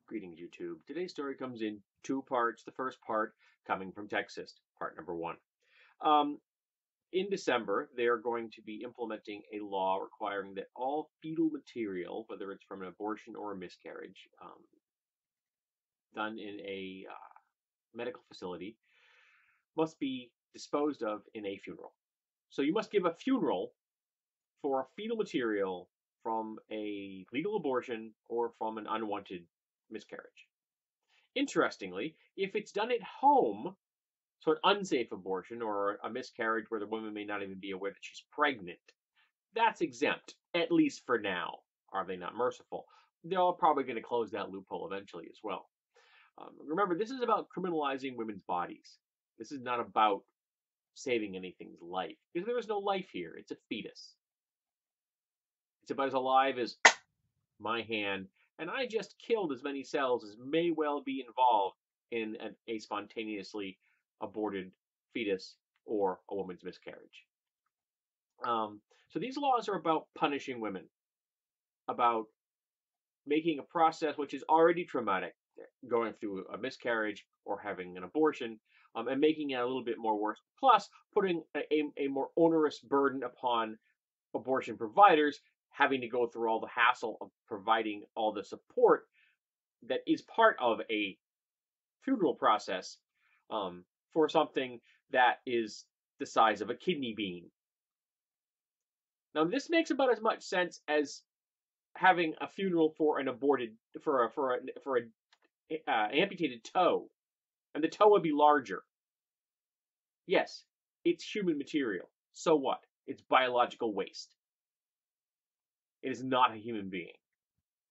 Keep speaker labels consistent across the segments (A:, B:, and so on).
A: Greetings, YouTube. Today's story comes in two parts. The first part coming from Texas, part number one. Um, in December, they are going to be implementing a law requiring that all fetal material, whether it's from an abortion or a miscarriage, done in a medical facility, must be disposed of in a funeral. So you must give a funeral for fetal material from a legal abortion or from an unwanted miscarriage. Interestingly, if it's done at home, so an unsafe abortion or a miscarriage where the woman may not even be aware that she's pregnant, that's exempt, at least for now. Are they not merciful? They're probably going to close that loophole eventually as well. Remember, this is about criminalizing women's bodies. This is not about saving anything's life, because there is no life here. It's a fetus. It's about as alive as my hand, and I just killed as many cells as may well be involved in a spontaneously aborted fetus or a woman's miscarriage. So these laws are about punishing women, about making a process which is already traumatic, going through a miscarriage or having an abortion, and making it a little bit more worse, plus putting a more onerous burden upon abortion providers, having to go through all the hassle of providing all the support that is part of a funeral process for something that is the size of a kidney bean. Now, this makes about as much sense as having a funeral for an aborted amputated toe, and the toe would be larger. Yes, it's human material. So what? It's biological waste. It is not a human being.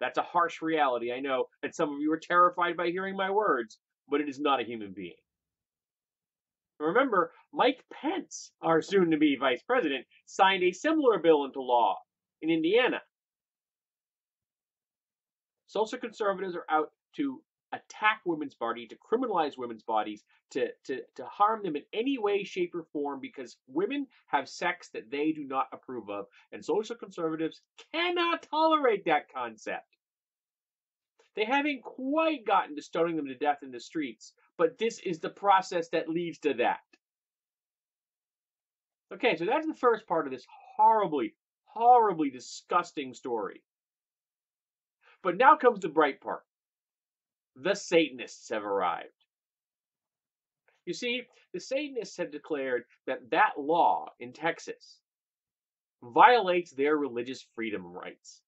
A: That's a harsh reality. I know that some of you are terrified by hearing my words, but it is not a human being. Remember, Mike Pence, our soon-to-be vice president, signed a similar bill into law in Indiana. Social conservatives are out to attack women's bodies, to criminalize women's bodies, to harm them in any way, shape, or form, because women have sex that they do not approve of, and social conservatives cannot tolerate that concept. They haven't quite gotten to stoning them to death in the streets, but this is the process that leads to that. Okay, so that's the first part of this horribly, horribly disgusting story. But now comes the bright part. The Satanists have arrived. You see, the Satanists have declared that that law in Texas violates their religious freedom rights.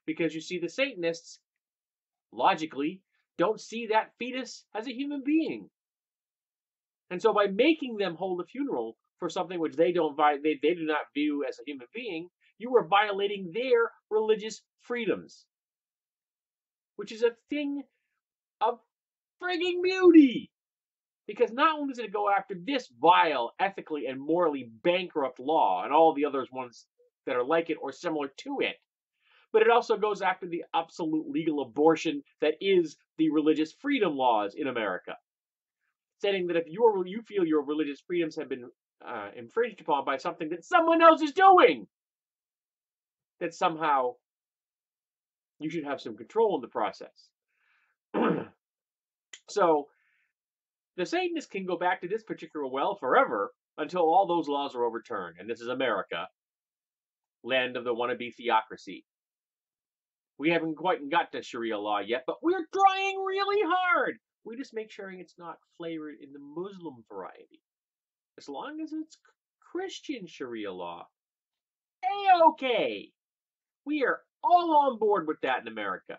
A: Because you see, the Satanists, logically, don't see that fetus as a human being. And so by making them hold a funeral for something which they do not view as a human being, you are violating their religious freedoms. Which is a thing of frigging beauty. Because not only does it go after this vile, ethically and morally bankrupt law and all the other ones that are like it or similar to it, but it also goes after the absolute legal abortion that is the religious freedom laws in America. Saying that if you feel your religious freedoms have been infringed upon by something that someone else is doing, that somehow you should have some control in the process. So the Satanists can go back to this particular well forever until all those laws are overturned. And this is America, land of the wannabe theocracy. We haven't quite got to Sharia law yet, but we're trying really hard. We just make sure it's not flavored in the Muslim variety. As long as it's Christian Sharia law, A-okay. We are all on board with that in America.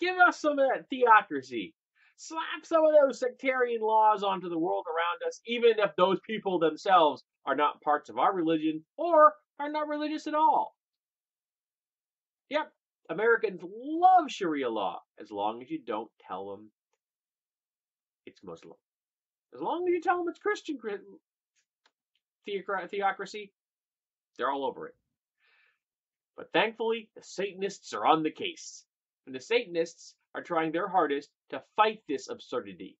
A: Give us some of that theocracy. Slap some of those sectarian laws onto the world around us, even if those people themselves are not parts of our religion or are not religious at all. Yep, Americans love Sharia law as long as you don't tell them it's Muslim. As long as you tell them it's Christian theocracy, they're all over it. But thankfully, the Satanists are on the case. And the Satanists are trying their hardest to fight this absurdity.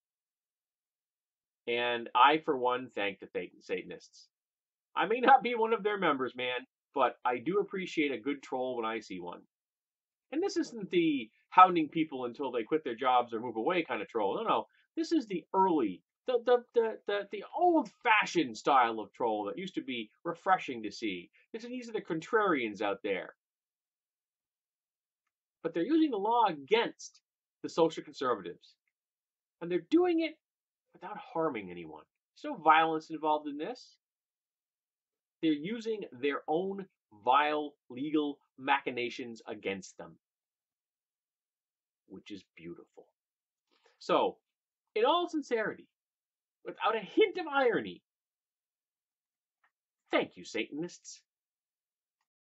A: And I, for one, thank the Satanists. I may not be one of their members, man, but I do appreciate a good troll when I see one. And this isn't the hounding people until they quit their jobs or move away kind of troll. No, no. This is the early, the old-fashioned style of troll that used to be refreshing to see. These are the contrarians out there. But they're using the law against the social conservatives. And they're doing it without harming anyone. There's no violence involved in this. They're using their own vile legal machinations against them, which is beautiful. So, in all sincerity, without a hint of irony, thank you, Satanists.